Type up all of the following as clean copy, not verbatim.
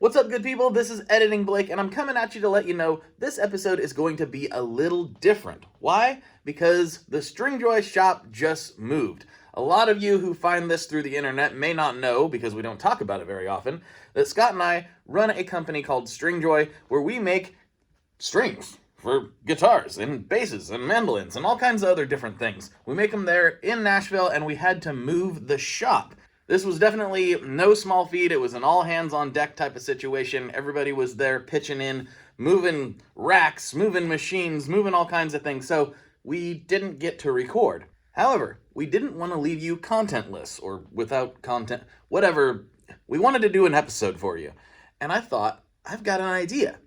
What's up, good people? This is Editing Blake, and I'm coming at you to let you know this episode is going to be a little different. Why? Because the Stringjoy shop just moved. A lot of you who find this through the internet may not know, because we don't talk about it very often, that Scott and I run a company called Stringjoy where we make strings for guitars and basses and mandolins and all kinds of other different things. We make them there in Nashville, and we had to move the shop. This was definitely no small feat. It was an all hands on deck type of situation. Everybody was there pitching in, moving racks, moving machines, moving all kinds of things. So we didn't get to record. However, we didn't want to leave you contentless or without content, whatever. We wanted to do an episode for you. And I thought, I've got an idea.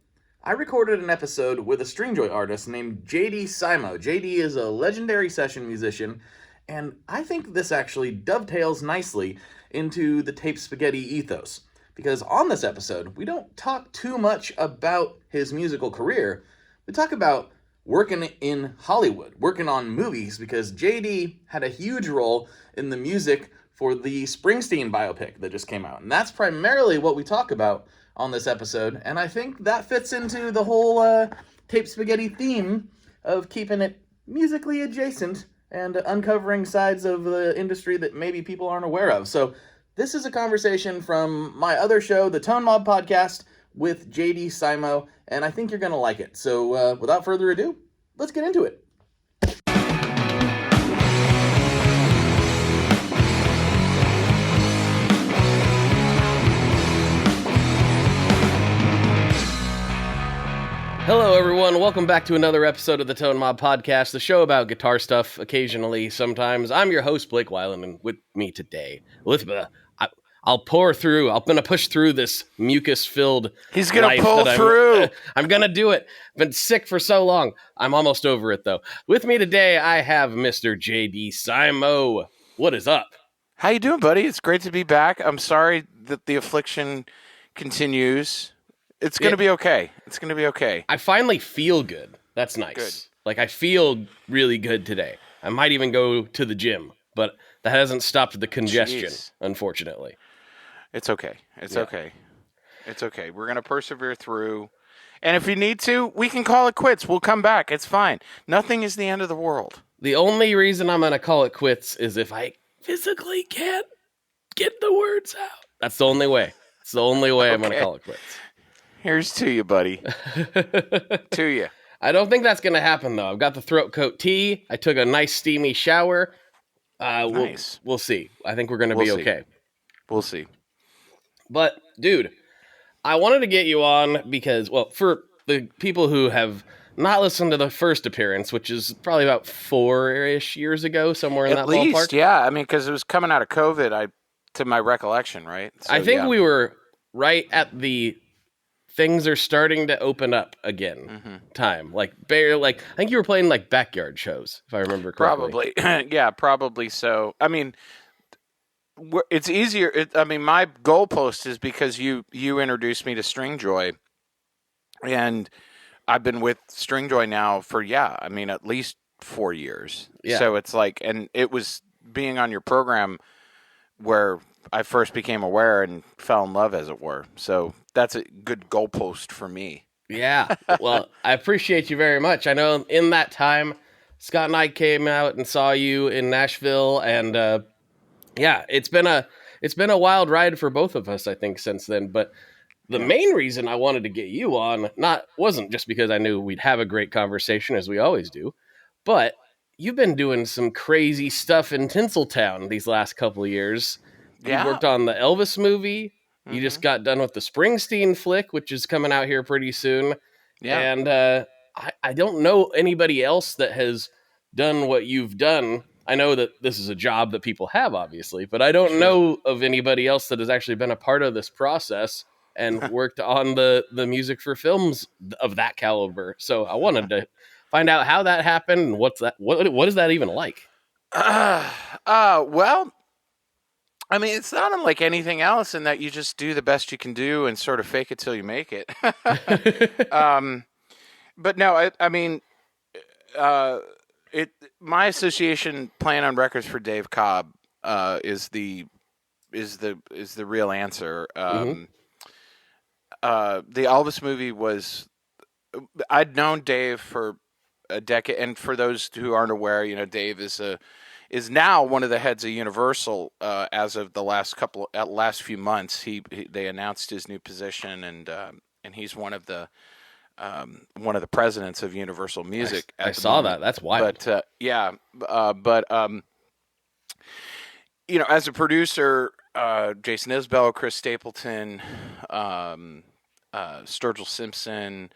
I recorded an episode with a Stringjoy artist named Simo. JD is a legendary session musician, and I think this actually dovetails nicely into the Tape Spaghetti ethos. Because on this episode, we don't talk too much about his musical career. We talk about working in Hollywood, working on movies, because JD had a huge role in the music for the Springsteen biopic that just came out. And that's primarily what we talk about on this episode, and I think that fits into the whole Tape Spaghetti theme of keeping it musically adjacent and uncovering sides of the industry that maybe people aren't aware of. So this is a conversation from my other show, the Tone Mob Podcast, with JD Simo, and I think you're going to like it. So without further ado, let's get into it. Hello, everyone. Welcome back to another episode of the Tone Mob Podcast, the show about guitar stuff, occasionally, sometimes. I'm your host, Blake Weiland, and with me today, I'll pour through. I'm going to push through this mucus-filled He's going to pull through. I'm going to do it. Been sick for so long. I'm almost over it, though. With me today, I have Mr. J.D. Simo. What is up? How you doing, buddy? It's great to be back. I'm sorry that the affliction continues. It's going to be okay. It's going to be okay. I finally feel good. That's nice. Good. Like, I feel really good today. I might even go to the gym, but that hasn't stopped the congestion, unfortunately. It's okay. It's okay. It's okay. We're going to persevere through. And if you need to, we can call it quits. We'll come back. It's fine. Nothing is the end of the world. The only reason I'm going to call it quits is if I physically can't get the words out. That's the only way. It's the only way I'm going to call it quits. Here's to you, buddy. To you. I don't think that's going to happen, though. I've got the throat coat tea. I took a nice steamy shower. Nice. We'll see. I think we're going to be okay. We'll see. But, dude, I wanted to get you on because, well, for the people who have not listened to the first appearance, which is probably about 4-ish years ago, somewhere in that ballpark. At least, yeah. I mean, because it was coming out of COVID, to my recollection, right? So, I think we were right at the things are starting to open up again time. Like, I think you were playing, like, backyard shows, if I remember correctly. Probably. Yeah, probably so. I mean, it's easier. My goalpost is because you introduced me to Stringjoy, and I've been with Stringjoy now for, at least 4 years. Yeah. So it's like, and it was being on your program where I first became aware and fell in love, as it were. So that's a good goalpost for me. Yeah. Well, I appreciate you very much. I know in that time, Scott and I came out and saw you in Nashville, and it's been a wild ride for both of us, I think, since then. But the main reason I wanted to get you on wasn't just because I knew we'd have a great conversation, as we always do, but you've been doing some crazy stuff in Tinseltown these last couple of years. You worked on the Elvis movie. You just got done with the Springsteen flick, which is coming out here pretty soon. Yeah. And I don't know anybody else that has done what you've done. I know that this is a job that people have, obviously, but I don't know of anybody else that has actually been a part of this process and worked on the music for films of that caliber. So I wanted to find out how that happened and what is that even like? Well, I mean, it's not unlike anything else in that you just do the best you can do and sort of fake it till you make it. But no, my association playing on records for Dave Cobb is the real answer. the Elvis movie was. I'd known Dave for a decade, and for those who aren't aware, Dave is now one of the heads of Universal as of the last few months. They announced his new position, and he's one of the presidents of Universal Music. I saw that. That's wild. But as a producer, Jason Isbell, Chris Stapleton, Sturgill Simpson,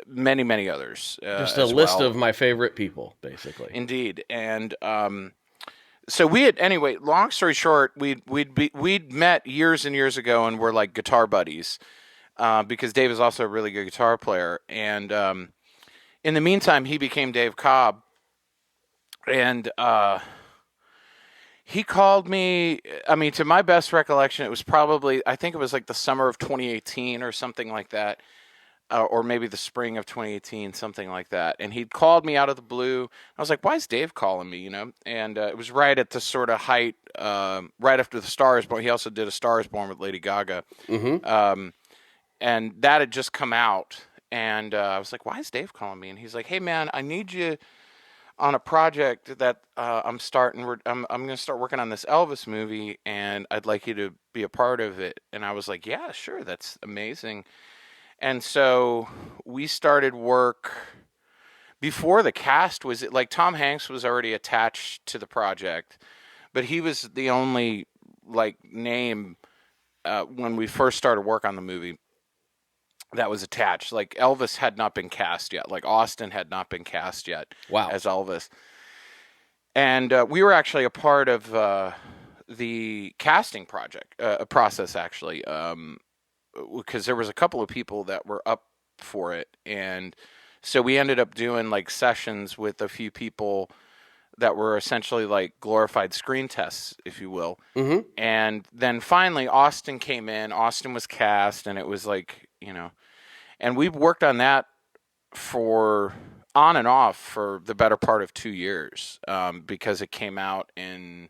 many others. Just a list of my favorite people, basically. Indeed, and so we had anyway. Long story short, we'd met years and years ago, and we're like guitar buddies. Because Dave is also a really good guitar player. And in the meantime, he became Dave Cobb. And he called me, to my best recollection, it was I think it was like the summer of 2018 or something like that. Or maybe the spring of 2018, something like that. And he'd called me out of the blue. I was like, why is Dave calling me, And it was right at the sort of height, right after the Star is Born. He also did A Star is Born with Lady Gaga. Mm-hmm. And that had just come out, and I was like, why is Dave calling me? And he's like, hey, man, I need you on a project that I'm starting. I'm going to start working on this Elvis movie, and I'd like you to be a part of it. And I was like, yeah, sure, that's amazing. And so we started work before the cast was, like, Tom Hanks was already attached to the project, but he was the only, like, name when we first started work on the movie that was attached. Like, Elvis had not been cast yet. Like, Austin had not been cast yet. Wow. As Elvis. And we were actually a part of the casting process, actually, because there was a couple of people that were up for it. And so we ended up doing, like, sessions with a few people that were essentially like glorified screen tests, if you will. Mm-hmm. And then finally, Austin came in. Austin was cast, and it was like, and we worked on that for on and off for the better part of 2 years, because it came out in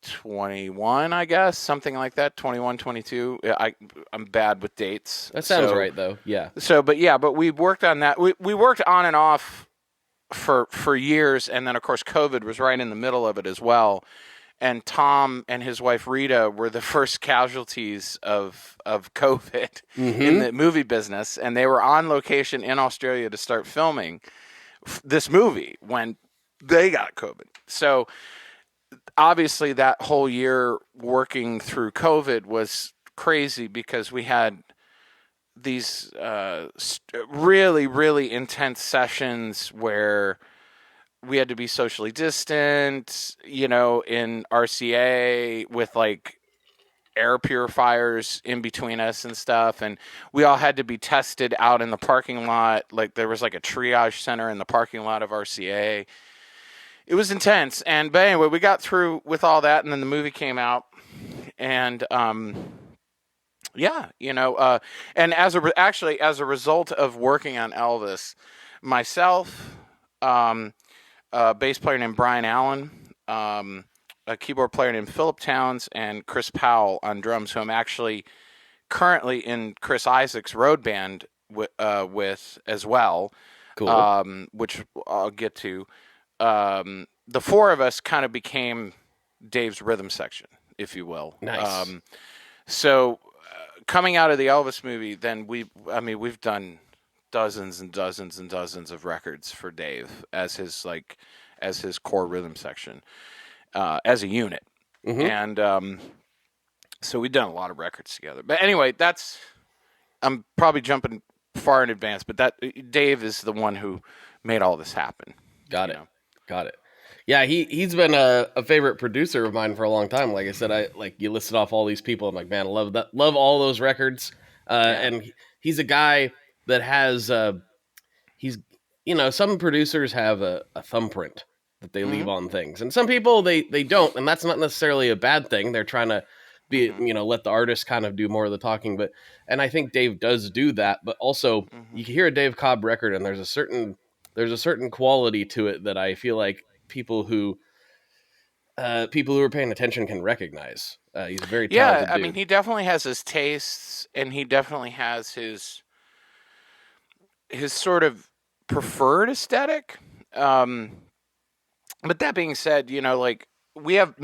21, I guess, something like that, 21, 22. I'm bad with dates. That sounds right, though. Yeah. But we worked on that. We worked on and off for years, and then of course COVID was right in the middle of it as well. And Tom and his wife Rita were the first casualties of COVID in the movie business, and they were on location in Australia to start filming this movie when they got COVID. So obviously that whole year working through COVID was crazy, because we had these really, really intense sessions where we had to be socially distant, in RCA with like air purifiers in between us and stuff. And we all had to be tested out in the parking lot. Like, there was like a triage center in the parking lot of RCA. It was intense. But anyway, we got through with all that, and then the movie came out. And, and as a result of working on Elvis, myself, a bass player named Brian Allen, a keyboard player named Philip Towns, and Chris Powell on drums, who I'm actually currently in Chris Isaac's road band with as well. Cool. Which I'll get to. The four of us kind of became Dave's rhythm section, if you will. Nice. So coming out of the Elvis movie, then we've done dozens and dozens and dozens of records for Dave as his core rhythm section, as a unit. Mm-hmm. And so we've done a lot of records together. But anyway, I'm probably jumping far in advance, but that Dave is the one who made all this happen. Got it. Yeah, he's been a favorite producer of mine for a long time. Like I said, you listed off all these people. I'm like, man, I love that. Love all those records. And he's a guy that has some producers have a thumbprint that they leave on things, and some people they don't, and that's not necessarily a bad thing. They're trying to be let the artist kind of do more of the talking, and I think Dave does do that. But also, you can hear a Dave Cobb record, and there's a certain quality to it that I feel like people who are paying attention can recognize. He's a very Yeah, talented I dude. mean, he definitely has his tastes, and he definitely has his sort of preferred aesthetic. Um, but that being said, like we have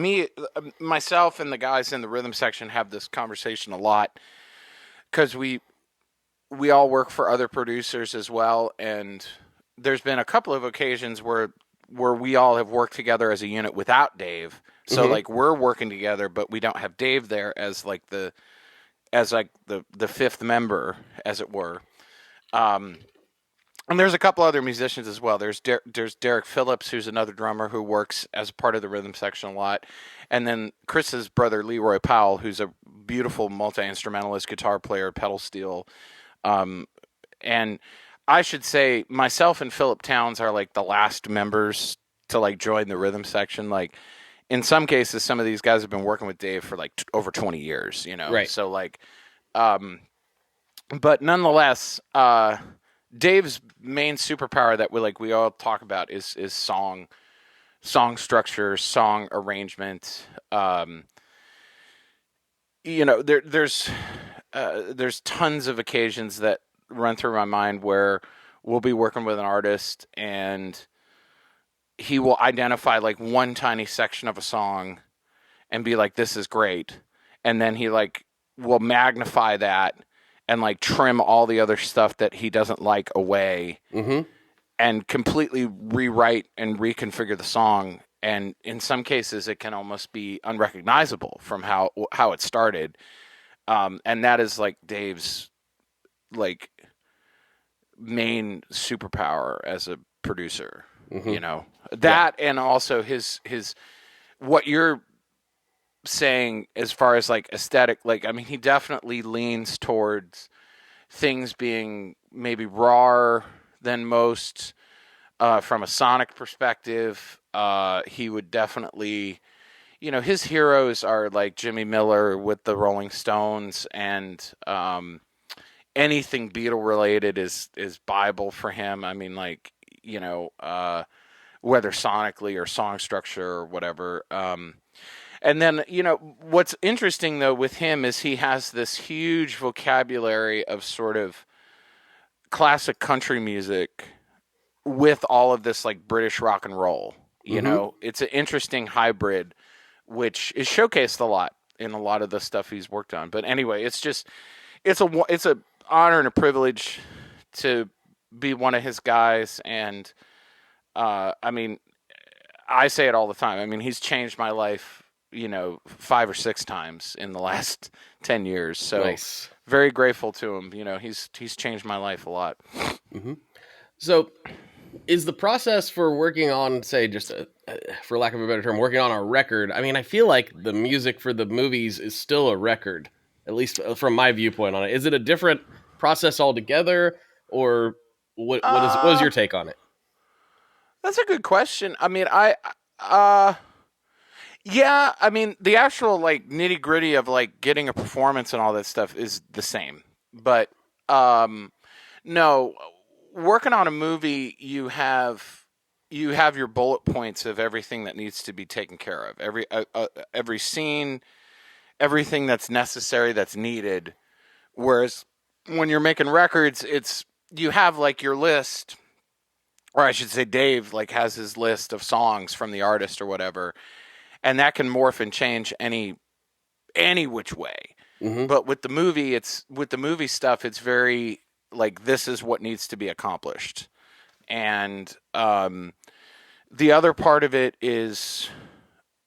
myself, and the guys in the rhythm section have this conversation a lot because we all work for other producers as well, and there's been a couple of occasions where we all have worked together as a unit without Dave. So like we're working together, but we don't have Dave there as like the fifth member, as it were. And there's a couple other musicians as well. There's Derek Phillips, who's another drummer who works as part of the rhythm section a lot, and then Chris's brother Leroy Powell, who's a beautiful multi-instrumentalist, guitar player, pedal steel. And I should say myself and Philip Towns are like the last members to like join the rhythm section. Like in some cases, some of these guys have been working with Dave for like over 20 years, Right. So like, but nonetheless, Dave's main superpower that we all talk about is song structure, song arrangement. There's tons of occasions that run through my mind where we'll be working with an artist and he will identify like one tiny section of a song and be like, this is great. And then he like will magnify that and like trim all the other stuff that he doesn't like away and completely rewrite and reconfigure the song. And in some cases it can almost be unrecognizable from how it started. And that is like Dave's like main superpower as a producer, that, and also his what you're saying as far as like aesthetic, like, I mean, he definitely leans towards things being maybe rawer than most, from a sonic perspective. He would definitely, his heroes are like Jimmy Miller with the Rolling Stones, and anything Beatle related is Bible for him. I mean, like, whether sonically or song structure or whatever. And then, what's interesting though with him is he has this huge vocabulary of sort of classic country music with all of this like British rock and roll. It's an interesting hybrid, which is showcased a lot in a lot of the stuff he's worked on. But anyway, it's a honor and a privilege to be one of his guys. And I mean, I say it all the time. I mean, he's changed my life, 5 or 6 times in the last 10 years. So nice. Very grateful to him. He's changed my life a lot. So is the process for working on, say, just for lack of a better term, working on a record? I mean, I feel like the music for the movies is still a record, at least from my viewpoint on it. Is it a different process altogether, or what is your take on it? That's a good question. I mean, yeah, I mean, the actual like nitty gritty of like getting a performance and all that stuff is the same. But no, working on a movie, you have your bullet points of everything that needs to be taken care of. Every scene, everything that's necessary, that's needed. Whereas when you're making records, you have like your list, or I should say Dave like has his list of songs from the artist or whatever. And that can morph and change any which way. But with the movie stuff, it's very like, this is what needs to be accomplished. And the other part of it is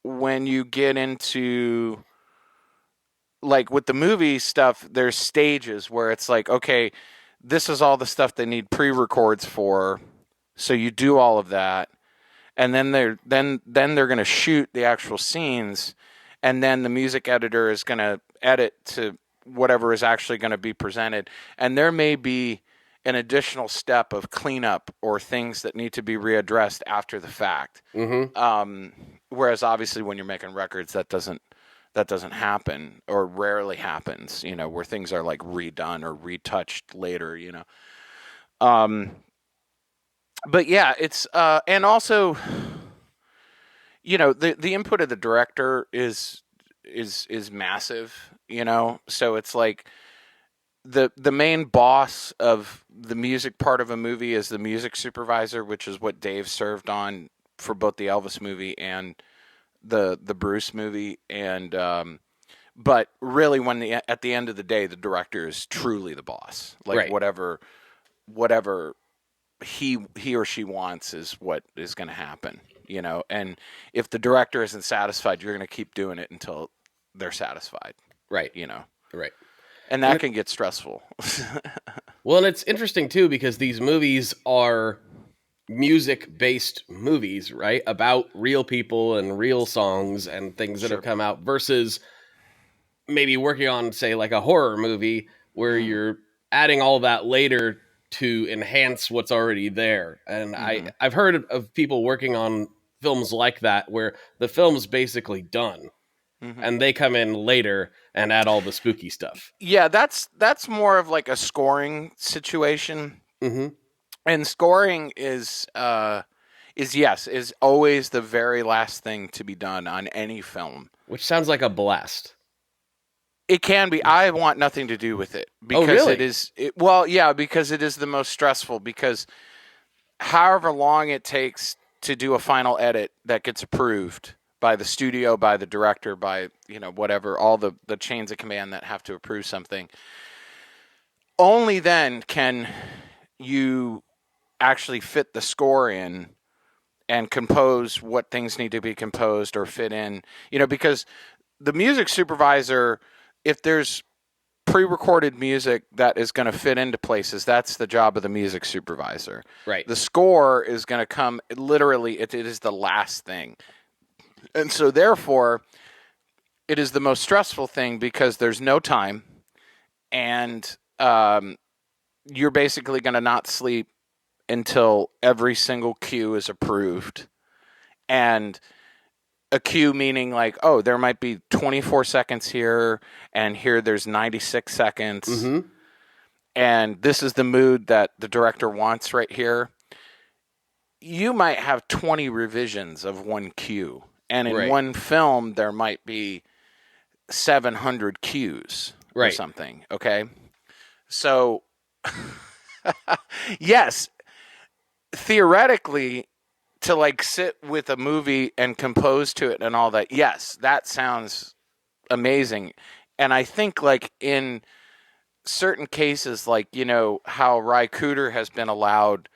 when you get into like with the movie stuff, there's stages where it's like, okay, this is all the stuff they need pre-records for. So you do all of that. And then they're going to shoot the actual scenes, and then the music editor is going to edit to whatever is actually going to be presented. And there may be an additional step of cleanup or things that need to be readdressed after the fact. Whereas obviously when you're making records, that doesn't happen, or rarely happens. Where things are like redone or retouched later. But yeah, it's and also, the input of the director is is massive, you know? So it's like the main boss of the music part of a movie is the music supervisor, which is what Dave served on for both the Elvis movie and the Bruce movie. And but really, at the end of the day, the director is truly the boss. Like Right. whatever he or she wants is what is going to happen, you know. And if the director isn't satisfied, you're going to keep doing it until they're satisfied, Right. you know. Right. And that can get stressful. Well, and it's interesting too because these movies are music-based movies, right? About real people and real songs and things that have come out versus maybe working on, say, like a horror movie where you're adding all that later to enhance what's already there. And I've heard of people working on films like that where the film's basically done and they come in later and add all the spooky stuff. Yeah, that's more of like a scoring situation. Mm-hmm. And scoring is always the very last thing to be done on any film. Which sounds like a blast. It can be. I want nothing to do with it because really? because it is the most stressful. Because however long it takes to do a final edit that gets approved by the studio, by the director, by whatever, all the chains of command that have to approve something. Only then can you actually fit the score in and compose what things need to be composed or fit in. Because the music supervisor, if there's pre-recorded music that is going to fit into places, that's the job of the music supervisor. Right. The score is going to come, literally, it is the last thing. And so therefore, it is the most stressful thing because there's no time and you're basically going to not sleep until every single cue is approved. And a cue meaning like, oh, there might be 24 seconds here, and here there's 96 seconds. Mm-hmm. And this is the mood that the director wants right here. You might have 20 revisions of one cue. And in one film, there might be 700 cues or something, okay? So, yes, theoretically, to like sit with a movie and compose to it and all that, yes, that sounds amazing. And I think like in certain cases, like, how Ry Cooder has been allowed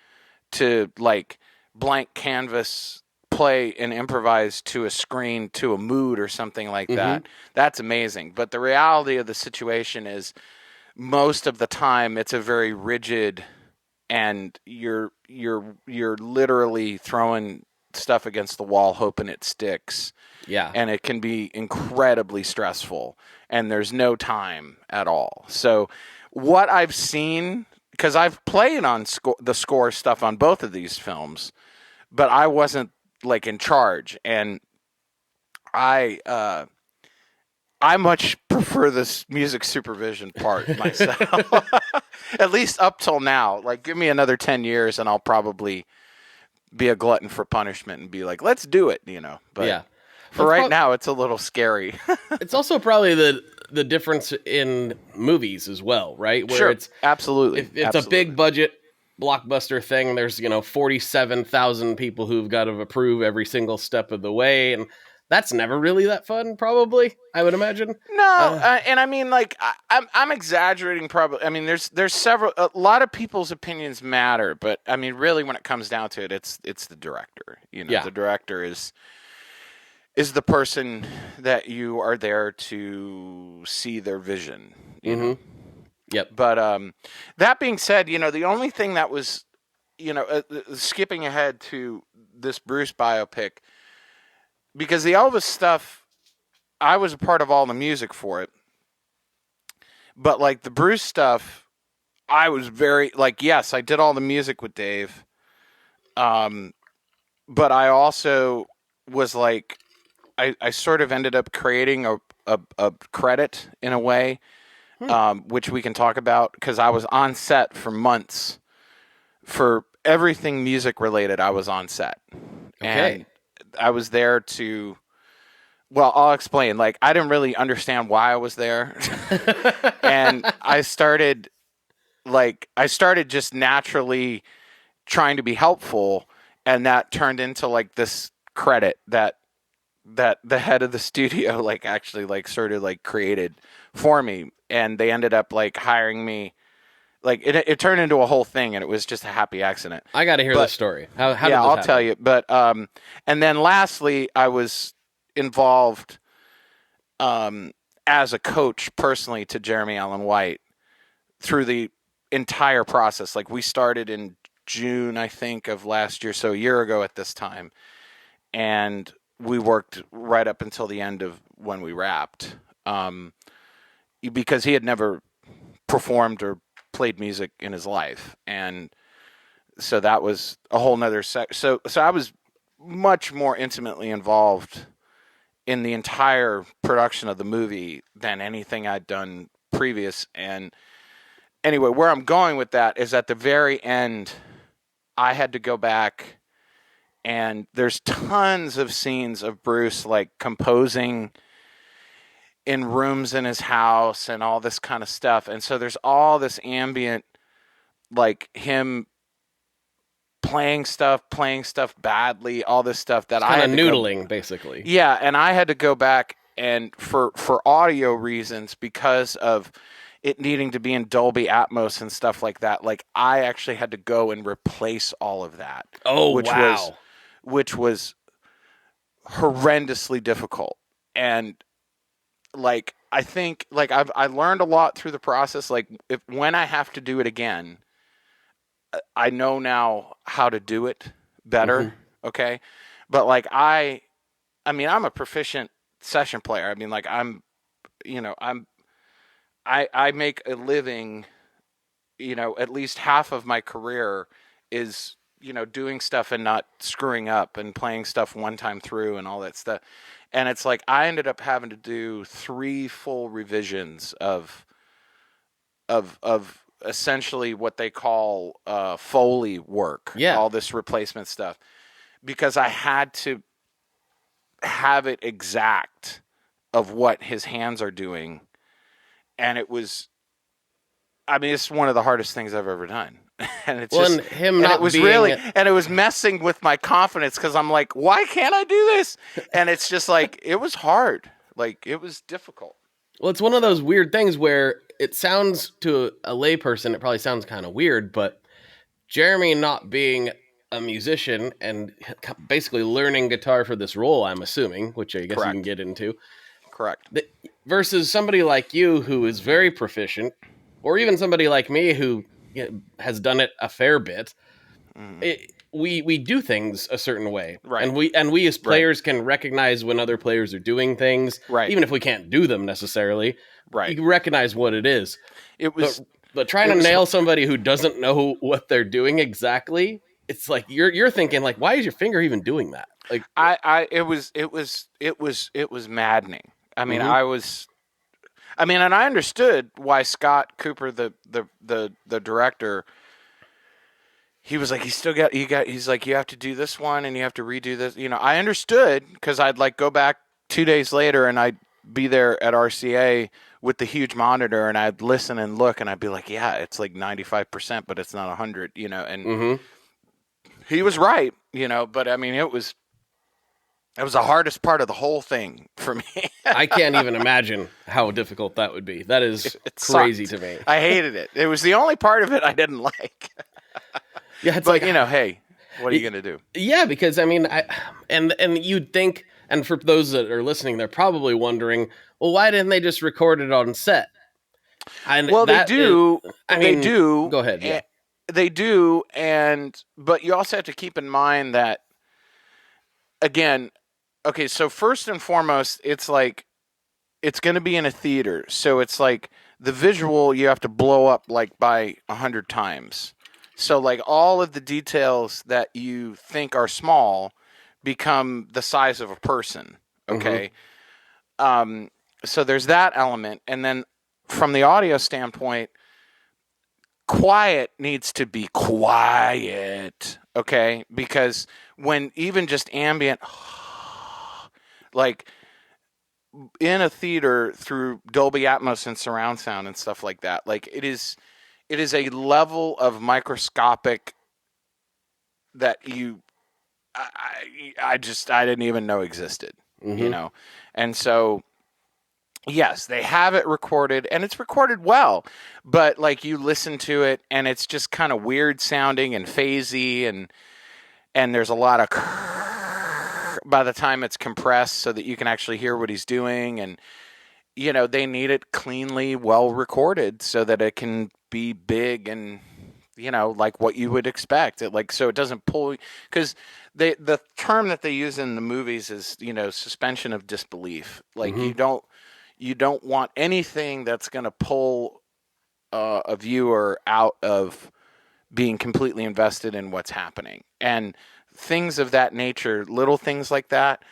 to like blank canvas play and improvise to a screen, to a mood or something like that. That's amazing. But the reality of the situation is most of the time it's a very rigid, and you're literally throwing stuff against the wall hoping it sticks. Yeah. And it can be incredibly stressful, and there's no time at all. So what I've seen, because I've played on the score stuff on both of these films, but I wasn't like in charge, and I much prefer this music supervision part myself. At least up till now. Like, give me another 10 years and I'll probably be a glutton for punishment and be like, let's do it, But yeah. For right now, it's a little scary. It's also probably the difference in movies as well, right? Where sure, it's absolutely. If it's a big budget blockbuster thing, there's 47,000 people who've got to approve every single step of the way, and that's never really that fun, probably, I would imagine. No, and I mean, like, I'm exaggerating probably. I mean, there's a lot of people's opinions matter, but I mean, really, when it comes down to it, it's the director. The director is the person that you are there to see their vision, you know? Yep. But that being said, the only thing that was, skipping ahead to this Bruce biopic, because the Elvis stuff, I was a part of all the music for it. But like the Bruce stuff, I was very, like, yes, I did all the music with Dave. But I also was like, I sort of ended up creating a credit in a way. Which we can talk about, because I was on set for months for everything music related. I was on set, and I was there to well, I'll explain. Like, I didn't really understand why I was there. And I started just naturally trying to be helpful, and that turned into like this credit that the head of the studio like actually like sort of like created for me, and they ended up like hiring me. Like it turned into a whole thing, and it was just a happy accident. I got to hear this story. How did this I'll happen? tell you. But and then lastly, I was involved as a coach personally to Jeremy Allen White through the entire process. Like, we started in June, I think, of last year, so a year ago at this time, and we worked right up until the end of when we wrapped, because he had never performed or played music in his life, and so that was a whole nother so I was much more intimately involved in the entire production of the movie than anything I'd done previous. And anyway, where I'm going with that is at the very end, I had to go back, and there's tons of scenes of Bruce like composing in rooms in his house and all this kind of stuff. And so there's all this ambient, like him playing stuff badly, all this stuff that I kind of noodling, basically. Yeah, and I had to go back, and for audio reasons, because of it needing to be in Dolby Atmos and stuff like that, like I actually had to go and replace all of that. Oh, which was horrendously difficult. And like, I think like I learned a lot through the process. Like, when I have to do it again, I know now how to do it better. Mm-hmm. Okay. But like, I mean, I'm a proficient session player. I mean, like I make a living, at least half of my career is, doing stuff and not screwing up and playing stuff one time through and all that stuff. And it's like, I ended up having to do 3 full revisions of essentially what they call Foley work. Yeah. All this replacement stuff, because I had to have it exact of what his hands are doing. And it was, I mean, it's one of the hardest things I've ever done. And it's and it was messing with my confidence, because I'm like, why can't I do this? And it's just like, it was hard. Like, it was difficult. Well, it's one of those weird things where it sounds to a layperson, it probably sounds kind of weird, but Jeremy not being a musician and basically learning guitar for this role, I'm assuming, which I guess Correct. You can get into. Correct. Versus somebody like you who is very proficient, or even somebody like me who has done it a fair bit. We do things a certain way, right? And we as players can recognize when other players are doing things, right? Even if we can't do them necessarily, right? You recognize what it is. It was, but trying to nail somebody who doesn't know what they're doing exactly, it's like you're thinking like, why is your finger even doing that? Like, it was maddening. I mean, and I understood why Scott Cooper, the director, he was like, he's like, you have to do this one and you have to redo this. I understood, because I'd like go back 2 days later and I'd be there at RCA with the huge monitor, and I'd listen and look, and I'd be like, yeah, it's like 95%, but it's not 100, and he was right, but I mean, it was the hardest part of the whole thing for me. I can't even imagine how difficult that would be. That is crazy to me. I hated it. It was the only part of it I didn't like. Yeah, it's but hey, what are you going to do? Yeah, because I mean, and you'd think, and for those that are listening, they're probably wondering, well, why didn't they just record it on set? And they do. They do. Go ahead. Yeah. They do, but you also have to keep in mind that, again, okay, so first and foremost, it's like, it's going to be in a theater. So it's like the visual you have to blow up like by 100 times. So like all of the details that you think are small become the size of a person. Okay. So there's that element. And then from the audio standpoint, quiet needs to be quiet. Okay. Because when even just ambient, like in a theater through Dolby Atmos and surround sound and stuff like that. Like it is a level of microscopic that I didn't even know existed, you know? And so, yes, they have it recorded and it's recorded well, but like you listen to it and it's just kind of weird sounding and phasey and there's a lot of by the time it's compressed so that you can actually hear what he's doing. And, you know, they need it cleanly, well recorded so that it can be big and, you know, like what you would expect. So it doesn't pull, because the term that they use in the movies is, you know, suspension of disbelief. Like you don't want anything that's going to pull a viewer out of being completely invested in what's happening. And things of that nature, little things like that,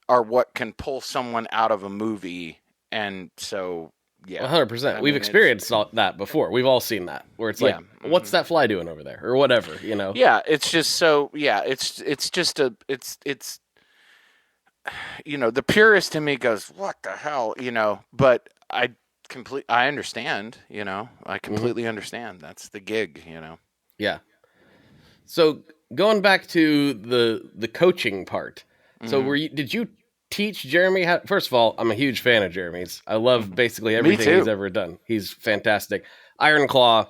are what can pull someone out of a movie. And so, yeah. 100%. We've experienced that before. We've all seen that, where it's like, what's that fly doing over there? Or whatever, you know? Yeah, it's just so, yeah, it's you know, the purist in me goes, what the hell, you know? But I understand, you know? I completely understand. That's the gig, you know? Yeah. So going back to the coaching part. So did you teach Jeremy how? First of all, I'm a huge fan of Jeremy's. I love basically everything he's ever done. He's fantastic. Iron Claw,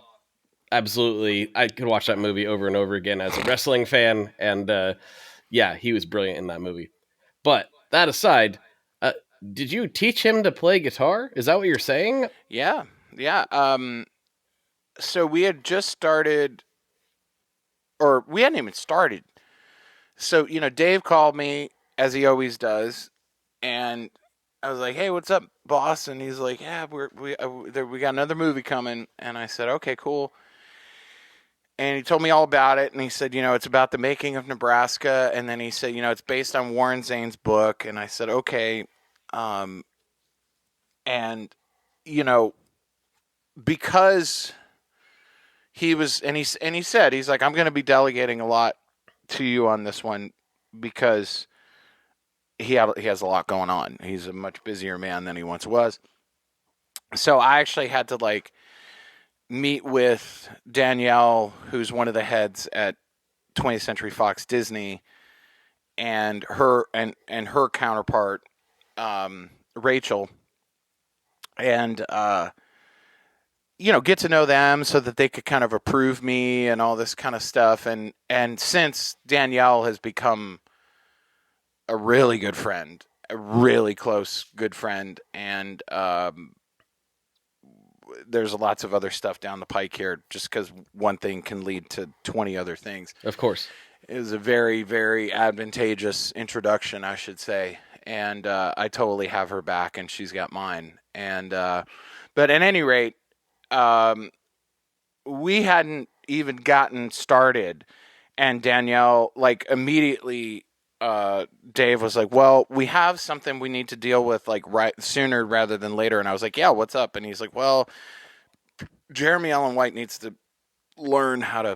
absolutely. I could watch that movie over and over again as a wrestling fan, and yeah, he was brilliant in that movie. But that aside, did you teach him to play guitar? Is that what you're saying? Yeah. So we had just started, or we hadn't even started. So, you know, Dave called me, as he always does, and I was like, "Hey, what's up, boss?" And he's like, "Yeah, we got another movie coming." And I said, "Okay, cool." And he told me all about it, and he said, you know, it's about the making of Nebraska, and then he said, you know, it's based on Warren Zane's book, and I said, okay, and you know, because he was, and he said, he's like, I'm going to be delegating a lot to you on this one because he has a lot going on. He's a much busier man than he once was. So I actually had to like meet with Danielle, who's one of the heads at 20th Century Fox Disney, and her counterpart, Rachel, and you know, get to know them so that they could kind of approve me and all this kind of stuff. And since Danielle has become a really good friend, a really close good friend, and there's lots of other stuff down the pike here, just because one thing can lead to 20 other things. Of course. It was a very, very advantageous introduction, I should say. And I totally have her back, and she's got mine. And but at any rate, we hadn't even gotten started, and Danielle, like, immediately, Dave was like, well, we have something we need to deal with, like, right sooner rather than later. And I was like, yeah, what's up? And he's like, well, Jeremy Allen White needs to learn how to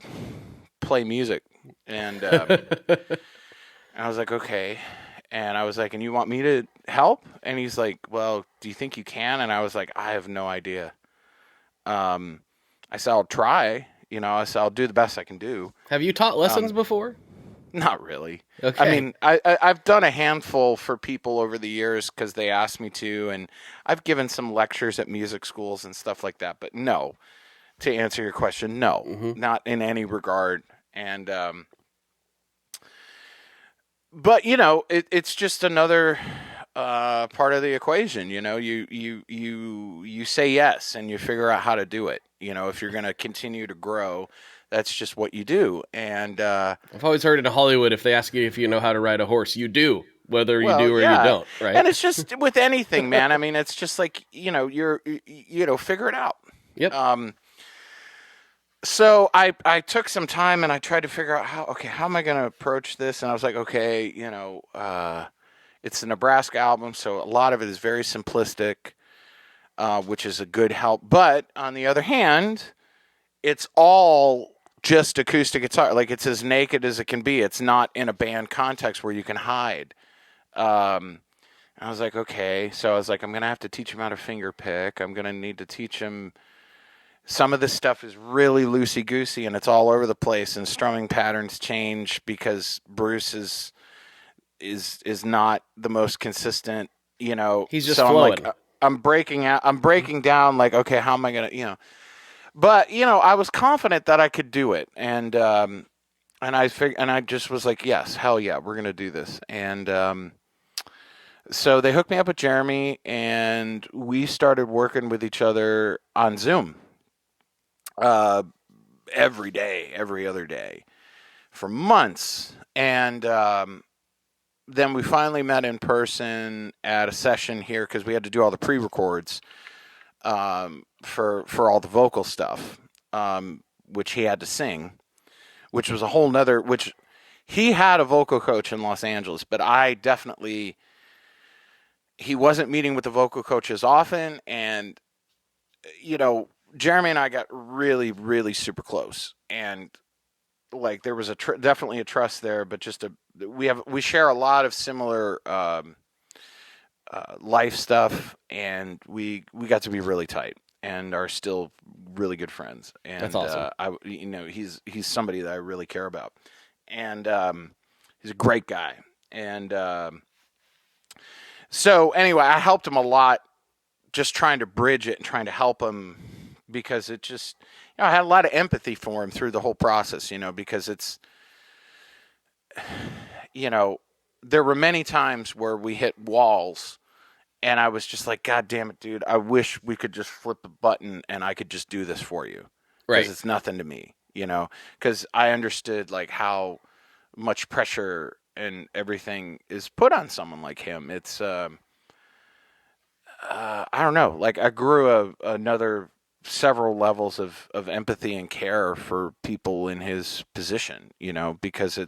play music. And I was like, okay. And I was like, and you want me to help? And he's like, well, do you think you can? And I was like, I have no idea. I said, I'll try. You know, I said, I'll do the best I can do. Have you taught lessons before? Not really. Okay. I mean, I've done a handful for people over the years because they asked me to, and I've given some lectures at music schools and stuff like that. But no, to answer your question, no, not in any regard. And but you know, it's just another part of the equation. You know, you say yes and you figure out how to do it. You know, if you're going to continue to grow, that's just what you do. And I've always heard in Hollywood, if they ask you if you know how to ride a horse, you do, whether you do or you don't, right? And it's just with anything, man. I mean, it's just like, you know, you know, figure it out. Yep. So I took some time and I tried to figure out how am I going to approach this? And I was like, okay, you know, it's the Nebraska album, so a lot of it is very simplistic, which is a good help. But on the other hand, it's all just acoustic guitar. Like, it's as naked as it can be. It's not in a band context where you can hide. I I was like, okay. So I was like, I'm going to have to teach him how to finger pick. I'm going to need to teach him. Some of this stuff is really loosey-goosey, and it's all over the place, and strumming patterns change because Bruce is not the most consistent, He's just So flowing. I'm like, I'm breaking down, like, okay, how am I going to, But, I was confident that I could do it, and I just was like, yes, hell yeah, we're going to do this. And so they hooked me up with Jeremy, and we started working with each other on Zoom every day, every other day for months. And then we finally met in person at a session here because we had to do all the pre-records for all the vocal stuff, which he had to sing, which was a whole nother, which he had a vocal coach in Los Angeles, but he wasn't meeting with the vocal coach as often. And, Jeremy and I got really, really super close. And like, there was definitely a trust there, but we share a lot of similar life stuff, and we got to be really tight and are still really good friends. And That's awesome. He's somebody that I really care about, and he's a great guy. And so anyway, I helped him a lot, just trying to bridge it and trying to help him, because it just, I had a lot of empathy for him through the whole process, because it's, there were many times where we hit walls, and I was just like, God damn it, dude, I wish we could just flip a button and I could just do this for you. Because it's nothing to me, because I understood like how much pressure and everything is put on someone like him. It's, I don't know, like I grew another several levels of empathy and care for people in his position, because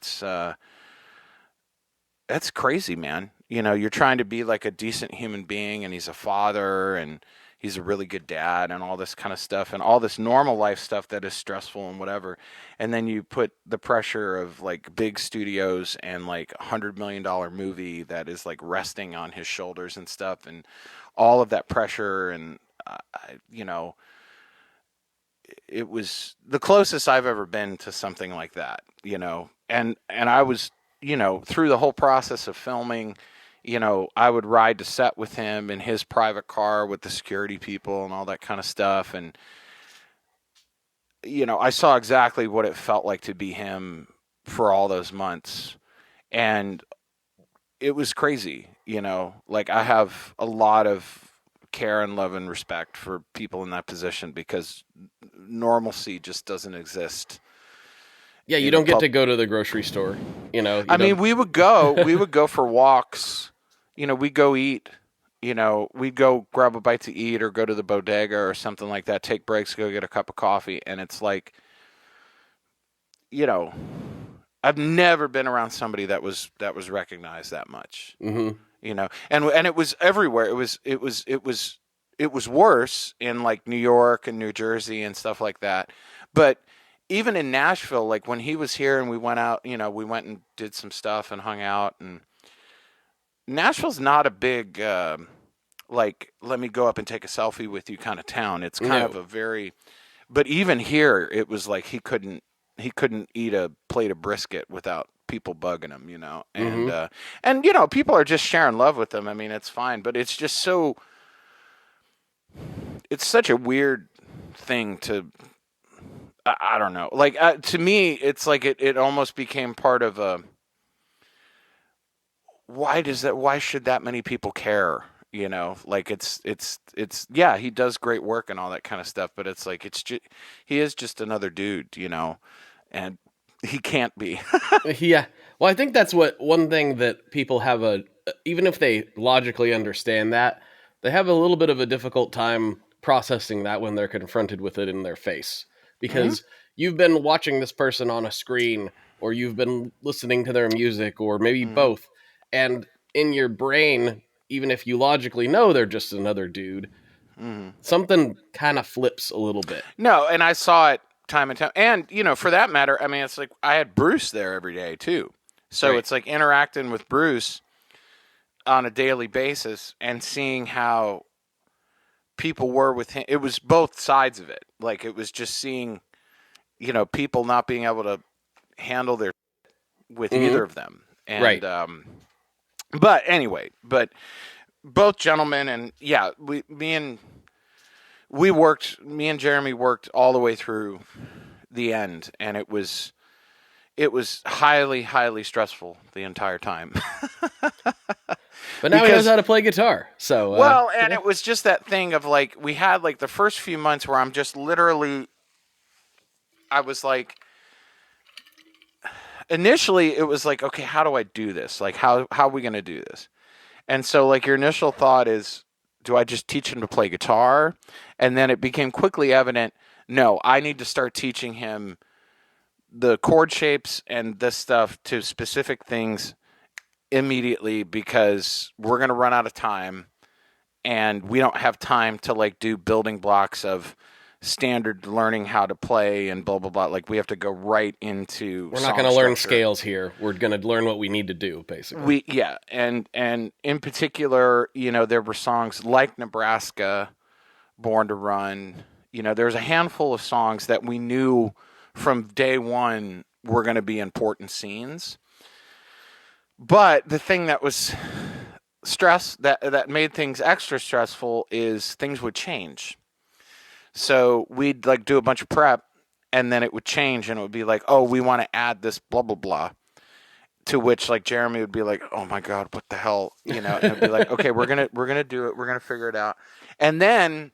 that's crazy, man. You're trying to be like a decent human being, and he's a father, and he's a really good dad, and all this kind of stuff, and all this normal life stuff that is stressful and whatever. And then you put the pressure of like big studios and like $100 million movie that is like resting on his shoulders and stuff, and all of that pressure. And, it was the closest I've ever been to something like that, and I was, through the whole process of filming, I would ride to set with him in his private car with the security people and all that kind of stuff. And, I saw exactly what it felt like to be him for all those months. And it was crazy, like I have a lot of care and love and respect for people in that position, because normalcy just doesn't exist. Yeah, you don't get to go to the grocery store, I mean, we would go for walks, we'd go eat, we'd go grab a bite to eat or go to the bodega or something like that, take breaks, go get a cup of coffee. And it's like, I've never been around somebody that was recognized that much, and it was everywhere. It was worse in like New York and New Jersey and stuff like that. But even in Nashville, like when he was here and we went out, we went and did some stuff and hung out. And Nashville's not a big, like, let me go up and take a selfie with you kind of town. It's kind of a very, but even here, it was like he couldn't eat a plate of brisket without people bugging him, and people are just sharing love with him. I mean, it's fine, but it's just it's such a weird thing to, I don't know. Like, to me, it's like it almost became part of a, why should that many people care? Like it's, yeah, he does great work and all that kind of stuff, but it's like, he is just another dude, and he can't be. Yeah. Well, I think that's one thing that people have even if they logically understand that, they have a little bit of a difficult time processing that when they're confronted with it in their face, because you've been watching this person on a screen, or you've been listening to their music, or maybe both. And in your brain, even if you logically know they're just another dude, something kind of flips a little bit. No, and I saw it time and time. And, for that matter, I mean, it's like I had Bruce there every day too. So It's like interacting with Bruce. on a daily basis and seeing how people were with him. It was both sides of it. Like, it was just seeing, people not being able to handle their with Mhm. either of them. And, Right. But anyway, both gentlemen, and yeah, me and Jeremy worked all the way through the end, and it was highly, highly stressful the entire time. But now he knows how to play guitar. So well, and it was just that thing of like, we had like the first few months where I'm just literally, I was like, initially it was like, okay, how do I do this? Like, how are we going to do this? And so like your initial thought is, do I just teach him to play guitar? And then it became quickly evident, no, I need to start teaching him the chord shapes and this stuff to specific things immediately, because we're going to run out of time and we don't have time to like do building blocks of standard learning how to play and blah, blah, blah. Like, we have to go right into we're not going to learn scales here. We're going to learn what we need to do, basically. And in particular, there were songs like Nebraska, Born to Run. There's a handful of songs that we knew from day one were going to be important scenes. But the thing that was that made things extra stressful is things would change. So we'd like do a bunch of prep, and then it would change, and it would be like, oh, we want to add this blah blah blah. To which like Jeremy would be like, oh my God, what the hell, And it'd be like, okay, we're gonna do it, we're gonna figure it out. And then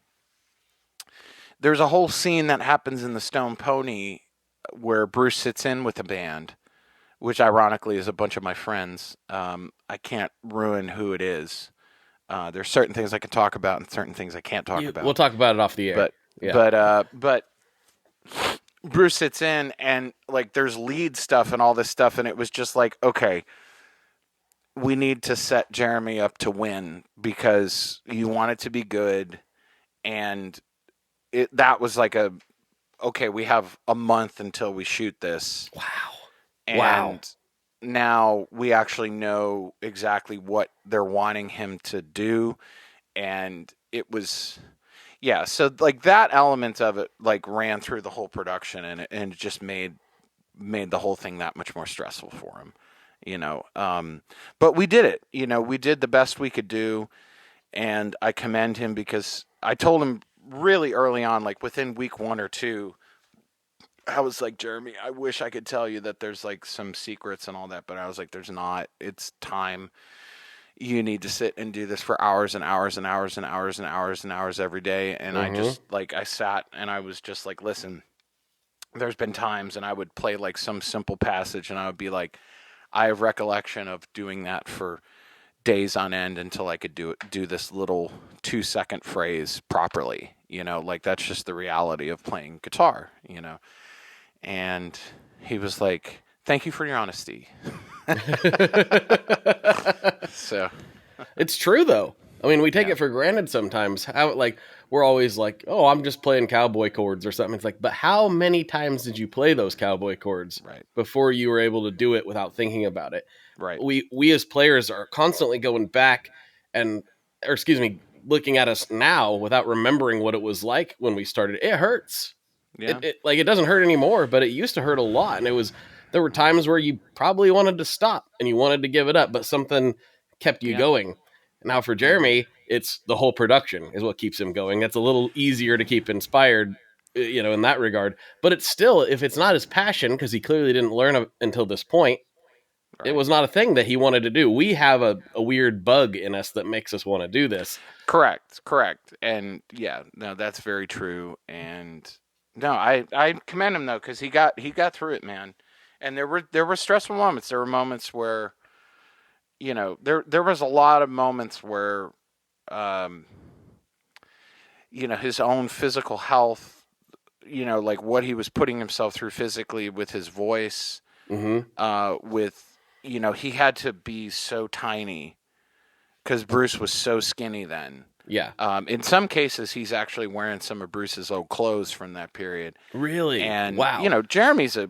there's a whole scene that happens in the Stone Pony where Bruce sits in with the band, which ironically is a bunch of my friends. I can't ruin who it is. There's certain things I can talk about and certain things I can't talk about. We'll talk about it off the air. But Bruce sits in, and like there's lead stuff and all this stuff, and it was just like, okay, we need to set Jeremy up to win because you want it to be good, and that was like okay, we have a month until we shoot this. Wow. And now we actually know exactly what they're wanting him to do, and it was. Yeah, so like that element of it like ran through the whole production, and it just made the whole thing that much more stressful for him, But we did it, we did the best we could do, and I commend him because I told him really early on, like within week 1 or 2, I was like, Jeremy, I wish I could tell you that there's like some secrets and all that, but I was like, there's not. It's time. You need to sit and do this for hours and hours and hours and hours and hours and hours every day. And I just like, I sat and I was just like, listen, there's been times, and I would play like some simple passage, and I would be like, I have recollection of doing that for days on end until I could do this little 2-second phrase properly, like that's just the reality of playing guitar, and he was like, thank you for your honesty. So it's true though. I mean, we take it for granted sometimes. How like we're always like, oh, I'm just playing cowboy chords or something. It's like, but how many times did you play those cowboy chords before you were able to do it without thinking about it? Right. We as players are constantly going back looking at us now without remembering what it was like when we started. It hurts. Yeah. It doesn't hurt anymore, but it used to hurt a lot, and there were times where you probably wanted to stop and you wanted to give it up, but something kept you going. Now for Jeremy, it's the whole production is what keeps him going. That's a little easier to keep inspired, in that regard. But it's still, if it's not his passion, because he clearly didn't learn until this point, it was not a thing that he wanted to do. We have a weird bug in us that makes us want to do this. Correct. And yeah, no, that's very true. And no, I commend him though, because he got through it, man. And there were stressful moments. There were moments where, there was a lot of moments where, his own physical health, like what he was putting himself through physically with his voice, with, he had to be so tiny because Bruce was so skinny then. Yeah. In some cases, he's actually wearing some of Bruce's old clothes from that period. Really? And, wow. Jeremy's a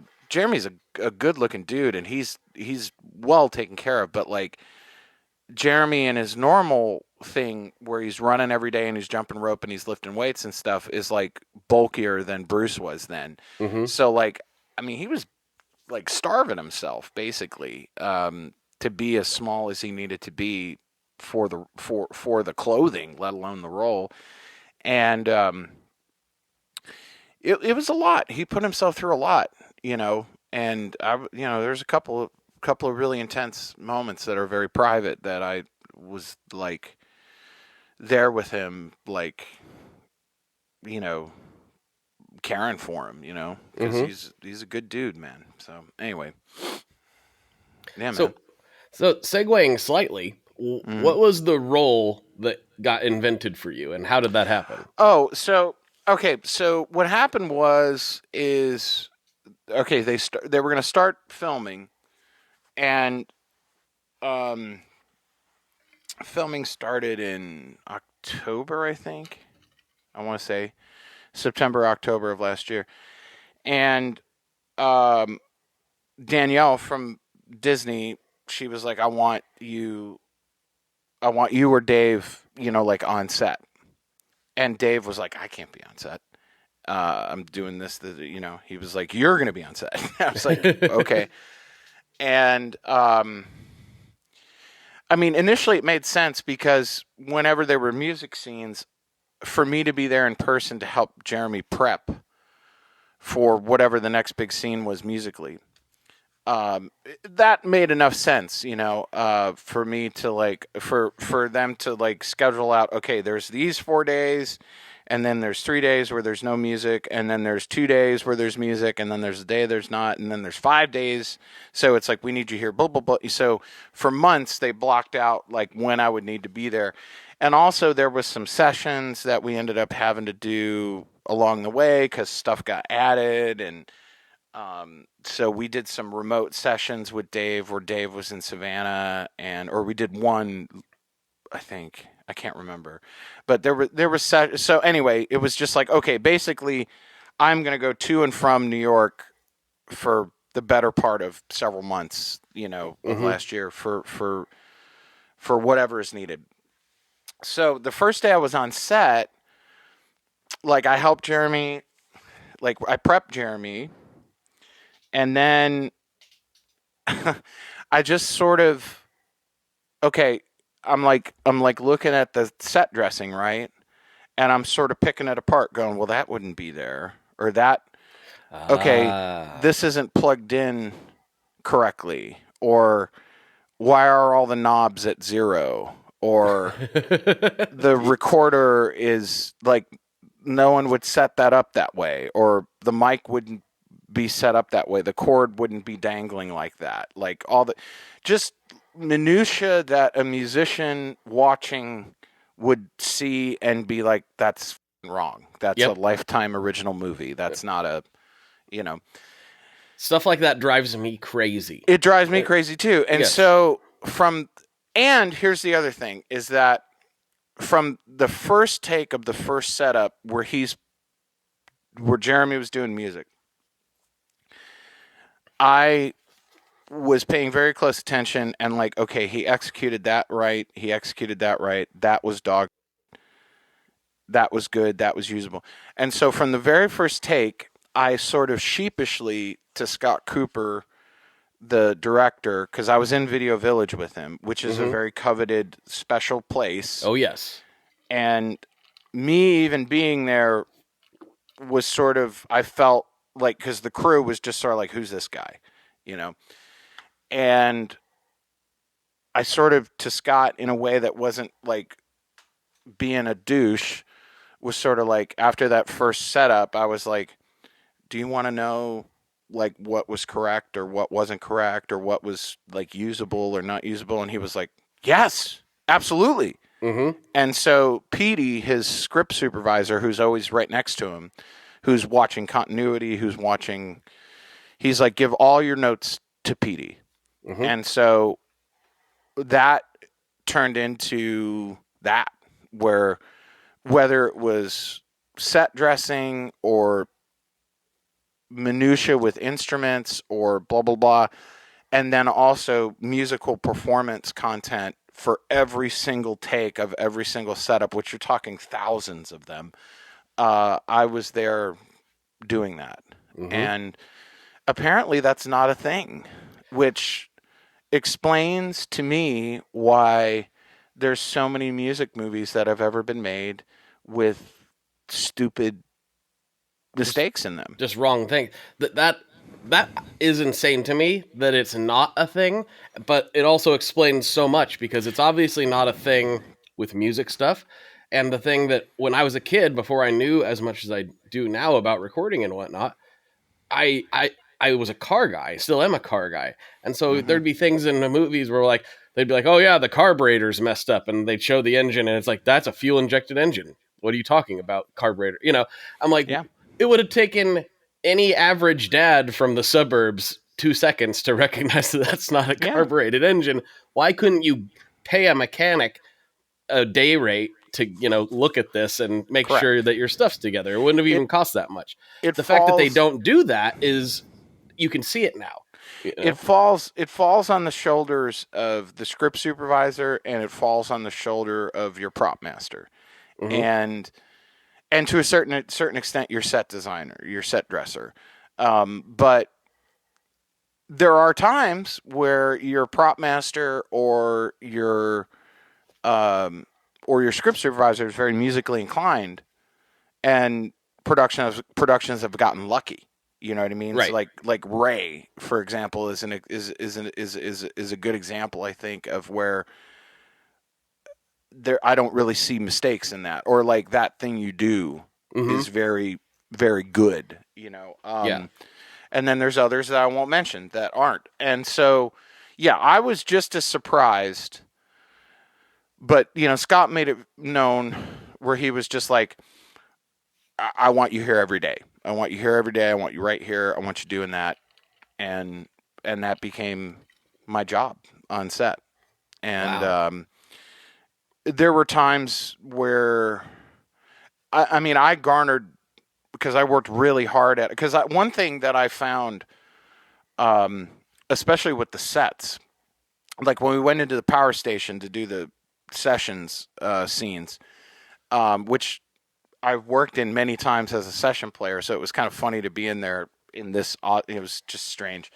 good looking dude, and he's well taken care of, but like Jeremy in his normal thing where he's running every day and he's jumping rope and he's lifting weights and stuff is like bulkier than Bruce was then. Mm-hmm. So like, I mean, he was like starving himself basically to be as small as he needed to be for the clothing, let alone the role. And it was a lot. He put himself through a lot, you know. And there's a couple of really intense moments that are very private that I was like there with him, like, you know, caring for him, you know, because he's a good dude, man. So anyway, yeah, man. So segueing slightly, what was the role that got invented for you, and how did that happen? Oh, so okay, so what happened is okay, they were going to start filming, and filming started in October, I think. I want to say September, October of last year. And Danielle from Disney, she was like, I want you or Dave, you know, like on set. And Dave was like, I can't be on set. I'm doing this, you know. He was like, you're going to be on set. I was like, okay. And I mean, initially it made sense because whenever there were music scenes, for me to be there in person to help Jeremy prep for whatever the next big scene was musically, that made enough sense, you know, for me to like, for them to like schedule out, okay, there's these 4 days, and then there's 3 days where there's no music, and then there's 2 days where there's music, and then there's a day there's not, and then there's 5 days. So it's like, we need you here, blah, blah, blah. So for months, they blocked out like when I would need to be there. And also there was some sessions that we ended up having to do along the way because stuff got added. And so we did some remote sessions with Dave where Dave was in Savannah, or we did one, I think. I can't remember, but there was so anyway, it was just like, okay, basically I'm going to go to and from New York for the better part of several months, you know, of last year for whatever is needed. So the first day I was on set, like I helped Jeremy, like I prepped Jeremy, and then I just sort of, okay, I'm like looking at the set dressing, right? And I'm sort of picking it apart going, well, that wouldn't be there, or that, okay, this isn't plugged in correctly, or why are all the knobs at 0, or the recorder is like, no one would set that up that way, or the mic wouldn't be set up that way, the cord wouldn't be dangling like that, like all the just minutia that a musician watching would see and be like, that's wrong, that's a Lifetime original movie, that's not a, you know, stuff like that drives me crazy. It drives me crazy too. And so and here's the other thing is that from the first take of the first setup where Jeremy was doing music, I was paying very close attention and like, okay, he executed that right. That was that was good. That was usable. And so from the very first take, I sort of sheepishly to Scott Cooper, the director, because I was in Video Village with him, which is a very coveted special place. Oh, yes. And me even being there was sort of, I felt like, because the crew was just sort of like, who's this guy? You know? And I sort of, to Scott, in a way that wasn't like being a douche, was sort of like, after that first setup, I was like, do you want to know like what was correct or what wasn't correct or what was like usable or not usable? And he was like, yes, absolutely. And so Petey, his script supervisor, who's always right next to him, who's watching continuity, he's like, give all your notes to Petey. And so that turned into that, where whether it was set dressing or minutia with instruments or blah, blah, blah, and then also musical performance content for every single take of every single setup, which you're talking thousands of them. I was there doing that. Mm-hmm. And apparently that's not a thing, which explains to me why there's so many music movies that have ever been made with stupid mistakes in them. Just wrong thing. That is insane to me that it's not a thing, but it also explains so much because it's obviously not a thing with music stuff. And the thing that when I was a kid, before I knew as much as I do now about recording and whatnot, I was a car guy, still am a car guy. And so there'd be things in the movies where like, they'd be like, oh yeah, the carburetor's messed up. And they'd show the engine and it's like, that's a fuel injected engine. What are you talking about? Carburetor. You know, I'm like, Yeah. It would have taken any average dad from the suburbs 2 seconds to recognize that that's not a carbureted engine. Why couldn't you pay a mechanic a day rate to, look at this and make Correct. sure that your stuff's together? It wouldn't have even cost that much. It The fact that they don't do that is, you can see it now. It falls on the shoulders of the script supervisor, and it falls on the shoulder of your prop master, and to a certain extent your set designer, your set dresser. But there are times where your prop master or your script supervisor is very musically inclined, and productions have gotten lucky. You know what I mean? Right. So like Ray, for example, is a good example, I think, of where I don't really see mistakes in that, or like that thing you do is very, very good. And then there's others that I won't mention that aren't. And so, yeah, I was just as surprised. But Scott made it known where he was just like, I want you here every day. I want you here every day. I want you right here. I want you doing that. And that became my job on set. And there were times where, I garnered, because I worked really hard at it. Because one thing that I found, especially with the sets, like when we went into the power station to do the sessions scenes, which I've worked in many times as a session player, so it was kind of funny to be in there in this. It was just strange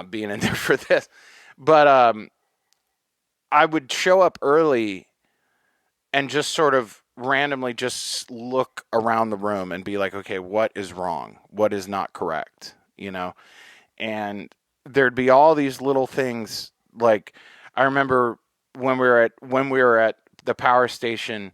being in there for this. But I would show up early and just sort of randomly just look around the room and be like, okay, what is wrong? What is not correct? And there'd be all these little things. Like I remember when we were at the power station,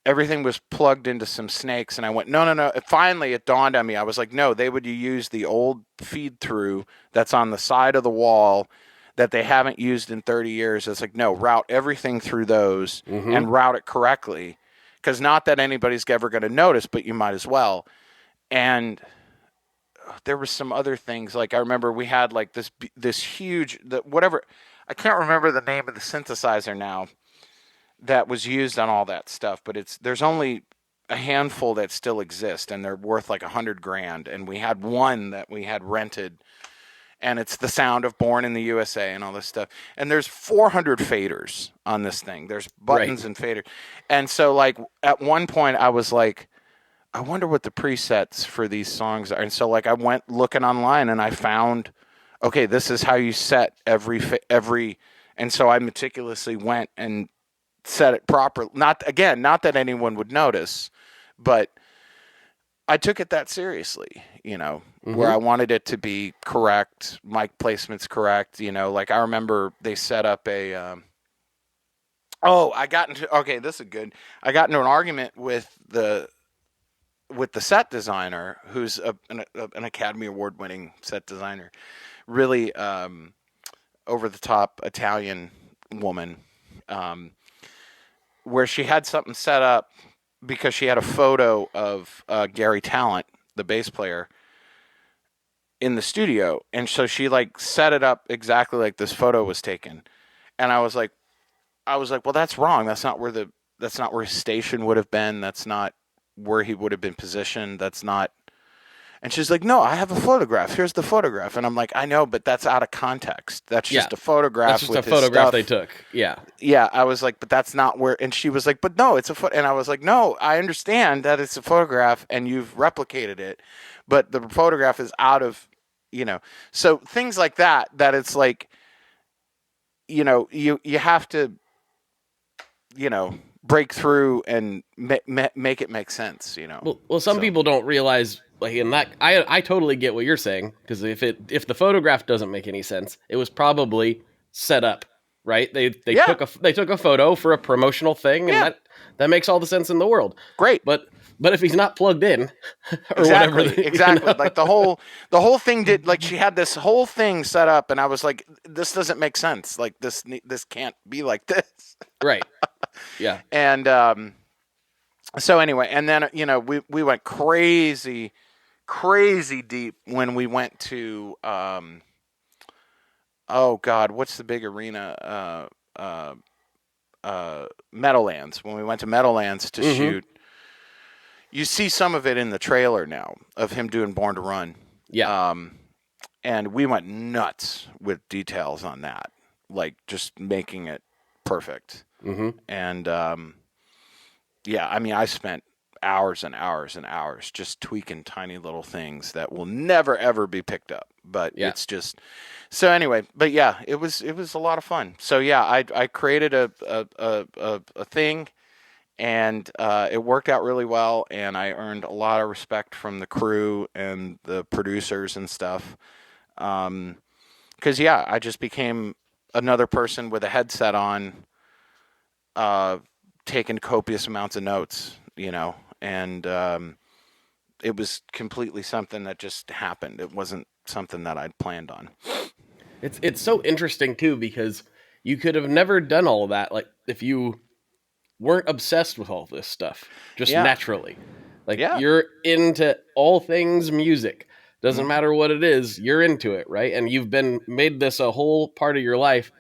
everything was plugged into some snakes, and I went, no. Finally, it dawned on me. I was like, no, they would use the old feed through that's on the side of the wall that they haven't used in 30 years. It's like, no, route everything through those and route it correctly, because not that anybody's ever going to notice, but you might as well. And there was some other things. Like I remember we had like this huge, whatever, I can't remember the name of the synthesizer now that was used on all that stuff, but there's only a handful that still exist, and they're worth like $100,000. And we had one that we had rented, and it's the sound of Born in the USA and all this stuff. And there's 400 faders on this thing. There's buttons and faders. And so like at one point I was like, I wonder what the presets for these songs are. And so like I went looking online and I found, okay, this is how you set every, and so I meticulously went and set it properly. Not that anyone would notice, but I took it that seriously, where I wanted it to be correct, mic placement's correct, like I remember they set up a, this is good. I got into an argument with the set designer, who's an Academy Award winning set designer, really over the top Italian woman, where she had something set up because she had a photo of Gary Talent, the bass player, in the studio. And so she like set it up exactly like this photo was taken. And I was like, well, that's wrong. That's not where his station would have been. That's not where he would have been positioned. That's not. And she's like, no, I have a photograph. Here's the photograph. And I'm like, I know, but that's out of context. That's just a photograph. That's just with a photograph stuff. they took. Yeah. Yeah. I was like, but that's not where. And she was like, but no, it's a foot. And I was like, no, I understand that it's a photograph and you've replicated it, but the photograph is out of, so things like that it's like, you have to, break through and make it make sense, Well, some people don't realize, like, in that, I totally get what you're saying, because if the photograph doesn't make any sense, it was probably set up, right? They took a photo for a promotional thing, and that makes all the sense in the world. Great, but if he's not plugged in, or exactly, whatever, exactly, like the whole thing did, like, she had this whole thing set up, and I was like, this doesn't make sense. Like, this can't be like this, right? Yeah, and so anyway, and then we went crazy deep when we went to oh God, what's the big arena? Meadowlands. When we went to Meadowlands to shoot, you see some of it in the trailer now of him doing Born to Run. Yeah. And we went nuts with details on that, like just making it perfect. And yeah, I mean, I spent hours and hours and hours just tweaking tiny little things that will never ever be picked up. But it's just so anyway. But yeah, it was a lot of fun. So yeah, I created a thing, and it worked out really well, and I earned a lot of respect from the crew and the producers and stuff. Because I just became another person with a headset on, taking copious amounts of notes, and it was completely something that just happened. It wasn't something that I'd planned on. It's so interesting too, because you could have never done all of that, like, if you weren't obsessed with all this stuff just naturally. Like, you're into all things music. Doesn't matter what it is, you're into it, right? And you've made this a whole part of your life,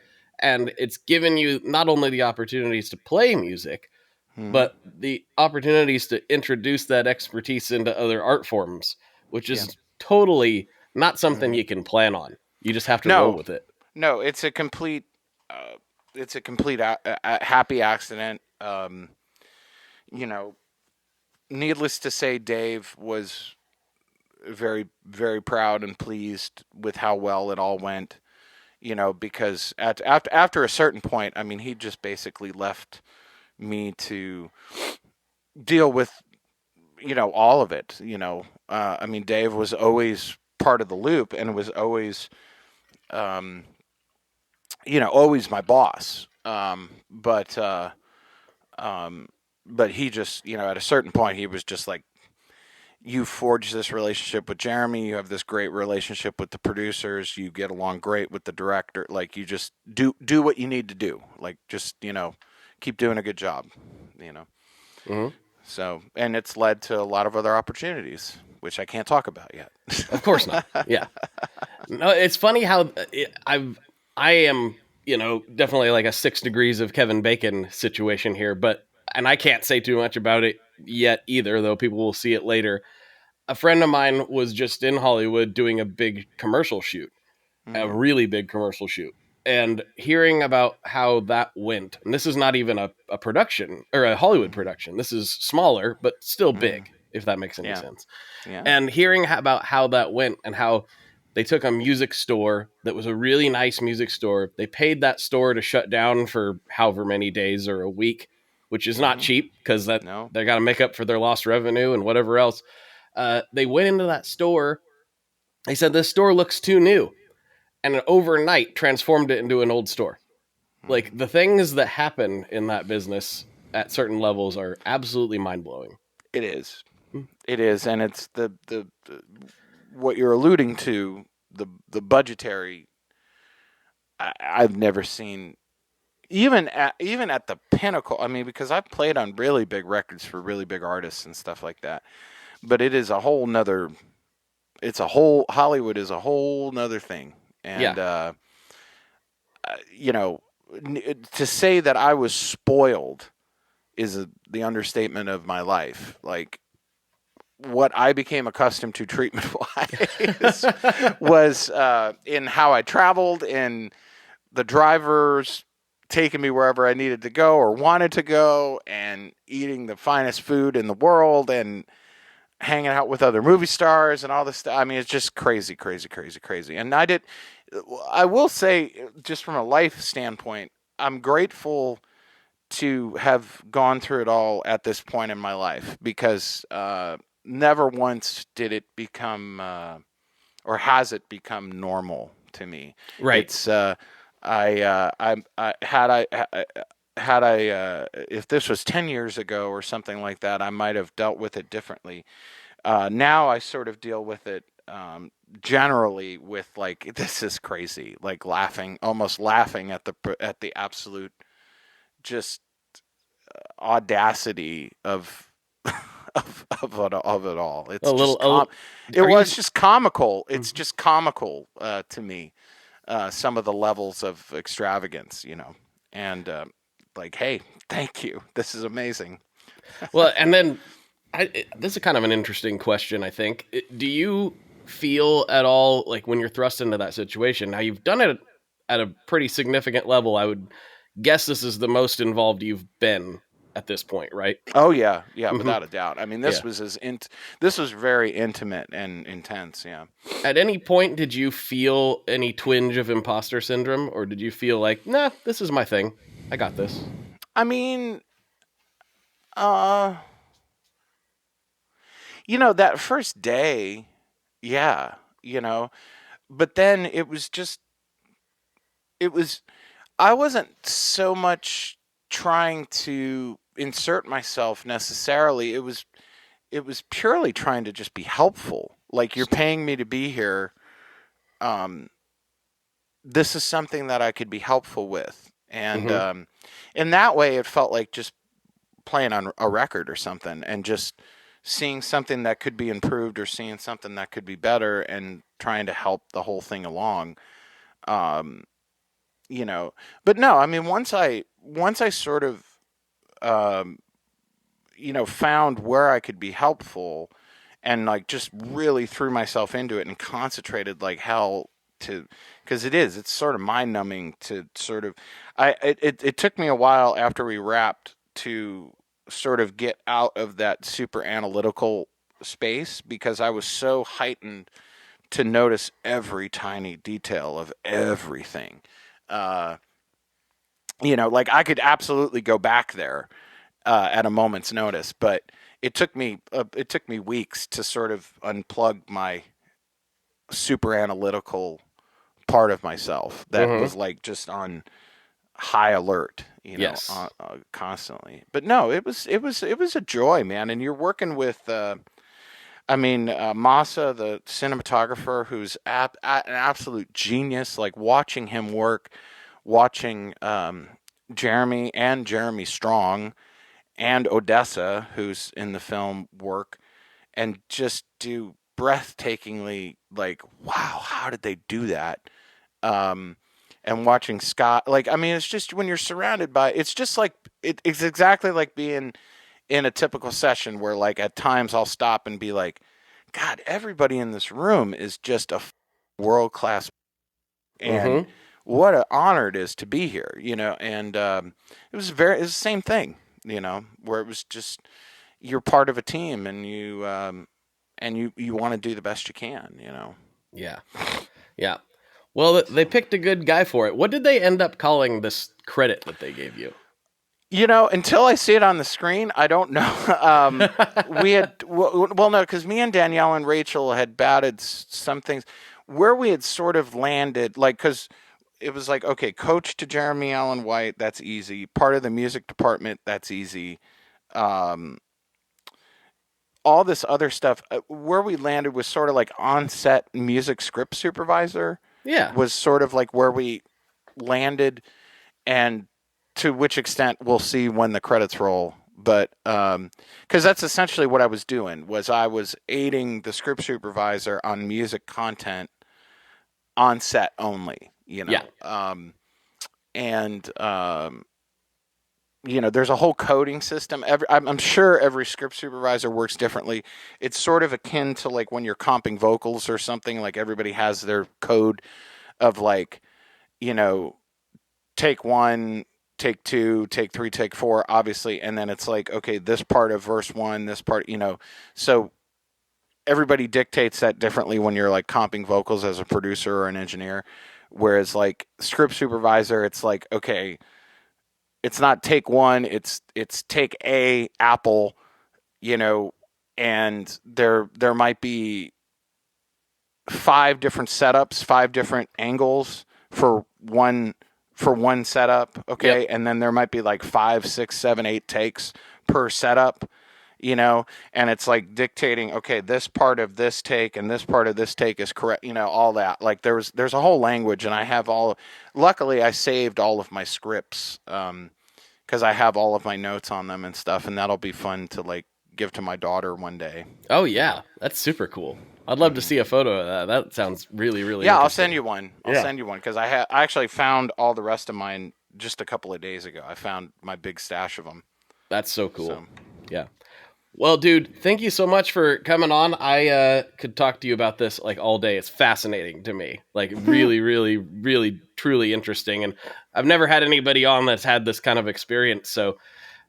and it's given you not only the opportunities to play music, but the opportunities to introduce that expertise into other art forms, which is totally not something you can plan on. You just have to roll with it. No, it's a complete happy accident. Needless to say, Dave was very, very proud and pleased with how well it all went. Because after a certain point, I mean, he just basically left me to deal with, all of it. I mean, Dave was always part of the loop, and was always, always my boss. But he just, at a certain point, he was just like, you forge this relationship with Jeremy. You have this great relationship with the producers. You get along great with the director. Like, you just do what you need to do. Like, just, keep doing a good job, So, and it's led to a lot of other opportunities, which I can't talk about yet. Of course not. Yeah. No, it's funny how I am, definitely like a 6 degrees of Kevin Bacon situation here, and I can't say too much about it yet either, though people will see it later. A friend of mine was just in Hollywood doing a big commercial shoot, a really big commercial shoot. And hearing about how that went, and this is not even a production or a Hollywood production. This is smaller, but still big, if that makes any sense. Yeah. And hearing about how that went, and how they took a music store that was a really nice music store. They paid that store to shut down for however many days or a week, which is not cheap, because they got to make up for their lost revenue and whatever else. They went into that store. They said, this store looks too new. And overnight transformed it into an old store. Like, the things that happen in that business at certain levels are absolutely mind-blowing. It is. It is. And it's the what you're alluding to, the budgetary, I've never seen, even at the pinnacle. I mean, because I've played on really big records for really big artists and stuff like that. But it is a whole nother, Hollywood is a whole nother thing. And, to say that I was spoiled is the understatement of my life. Like, what I became accustomed to treatment-wise was in how I traveled, in the drivers taking me wherever I needed to go or wanted to go, and eating the finest food in the world, and hanging out with other movie stars and all this stuff. I mean, it's just crazy, crazy, crazy, crazy. And I will say, just from a life standpoint, I'm grateful to have gone through it all at this point in my life, because never once did it become, or has it become normal to me. Right. It's, if this was 10 years ago or something like that, I might have dealt with it differently. Now I sort of deal with it generally with like, this is crazy, like almost laughing at the absolute just audacity of it all. It's just comical. It's just comical to me. Some of the levels of extravagance, and like, hey, thank you. This is amazing. Well, and then this is kind of an interesting question, I think. Do you feel at all like when you're thrust into that situation, now you've done it at a pretty significant level, I would guess this is the most involved you've been at this point, right? Oh yeah, without a doubt. I mean, this was very intimate and intense. Yeah. At any point, did you feel any twinge of imposter syndrome, or did you feel like, nah, this is my thing, I got this? I mean, that first day, yeah, but then I wasn't so much trying to insert myself necessarily. It was purely trying to just be helpful. Like, you're paying me to be here. This is something that I could be helpful with. And in that way, it felt like just playing on a record or something, and just seeing something that could be improved, or seeing something that could be better, and trying to help the whole thing along. But no, I mean, once I sort of, found where I could be helpful, and like just really threw myself into it and concentrated like hell because it's sort of mind numbing to sort of, it took me a while after we wrapped to sort of get out of that super analytical space, because I was so heightened to notice every tiny detail of everything. Like, I could absolutely go back there at a moment's notice, but it took me weeks to sort of unplug my super analytical part of myself that was like just on high alert, Yes. Constantly. But no, it was a joy, man. And you're working with, Masa, the cinematographer, who's an absolute genius. Like, watching him work, watching Jeremy Strong and Odessa, who's in the film, work, and just do breathtakingly, like, wow, how did they do that? And watching Scott, like, I mean, it's just, when you're surrounded by, it's just like, it's exactly like being in a typical session where, like, at times I'll stop and be like, God, everybody in this room is just a world-class, and what an honor it is to be here, and it was the same thing, where it was just, you're part of a team, and you want to do the best you can, Yeah. Well, they picked a good guy for it. What did they end up calling this credit that they gave you? Until I see it on the screen, I don't know. We had, no, because me and Danielle and Rachel had batted some things where we had sort of landed, like, because it was like, okay, coach to Jeremy Allen White, that's easy. Part of the music department, that's easy. All this other stuff, where we landed was sort of like on-set music script supervisor. Yeah. Was sort of like where we landed, and to which extent we'll see when the credits roll. But because that's essentially what I was doing, was I was aiding the script supervisor on music content on set only, Yeah. there's a whole coding system. I'm sure every script supervisor works differently. It's sort of akin to like when you're comping vocals or something, like everybody has their code of like, take 1, take 2, take 3, take 4, obviously. And then it's like, okay, this part of verse 1, this part, so everybody dictates that differently when you're like comping vocals as a producer or an engineer. Whereas like script supervisor, it's like, okay, it's not take 1, it's take a apple, and there might be 5 different setups, 5 different angles for one setup, okay? Yep. And then there might be like 5, 6, 7, 8 takes per setup, and it's like dictating, okay, this part of this take and this part of this take is correct, all that. Like there's a whole language, and I have luckily I saved all of my scripts, because I have all of my notes on them and stuff, and that'll be fun to like give to my daughter one day. Oh yeah, that's super cool. I'd love to see a photo of that. That sounds really, really I'll interesting. send you one. I'll send you one, because I actually found all the rest of mine just a couple of days ago. I found my big stash of them. That's so cool. So. Yeah. Well, dude, thank you so much for coming on. I could talk to you about this like all day. It's fascinating to me. Like really, really, really, truly interesting. And I've never had anybody on that's had this kind of experience. So,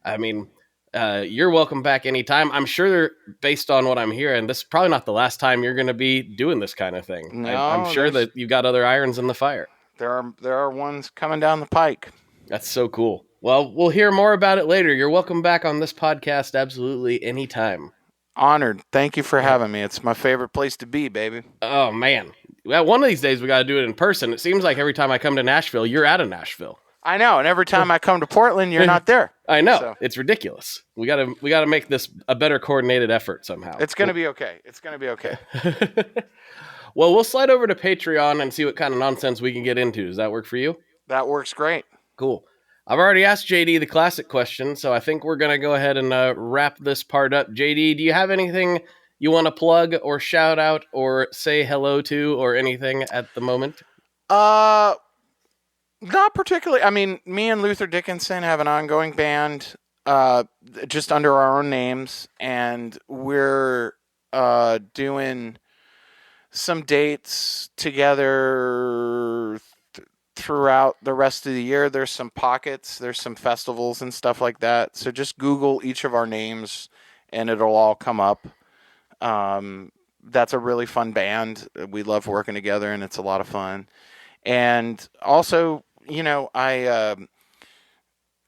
I mean, you're welcome back anytime. I'm sure, based on what I'm hearing, this is probably not the last time you're going to be doing this kind of thing. No, I'm sure that you've got other irons in the fire. There are ones coming down the pike. That's so cool. Well, we'll hear more about it later. You're welcome back on this podcast absolutely anytime. Honored. Thank you for having me. It's my favorite place to be, baby. Oh, man. Well, one of these days we got to do it in person. It seems like every time I come to Nashville, you're out of Nashville. I know, and every time I come to Portland, you're not there. I know. So. It's ridiculous. We got to make this a better coordinated effort somehow. It's going to be okay. It's going to be okay. Well, we'll slide over to Patreon and see what kind of nonsense we can get into. Does that work for you? That works great. Cool. I've already asked JD the classic question, so I think we're going to go ahead and wrap this part up. JD, do you have anything you want to plug or shout out or say hello to or anything at the moment? Not particularly. I mean, me and Luther Dickinson have an ongoing band, just under our own names, and we're doing some dates together throughout the rest of the year. There's some pockets, there's some festivals and stuff like that. So just Google each of our names and it'll all come up. That's a really fun band. We love working together and it's a lot of fun. And also,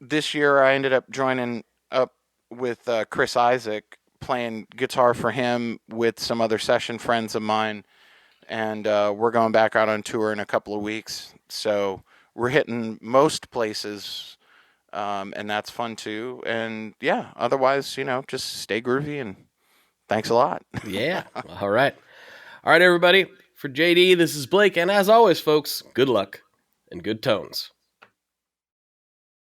this year I ended up joining up with Chris Isaac, playing guitar for him with some other session friends of mine. And we're going back out on tour in a couple of weeks. So we're hitting most places, and that's fun too. And yeah, otherwise, just stay groovy and thanks a lot. Yeah. All right. All right, everybody. For JD, this is Blake. And as always, folks, good luck and good tones.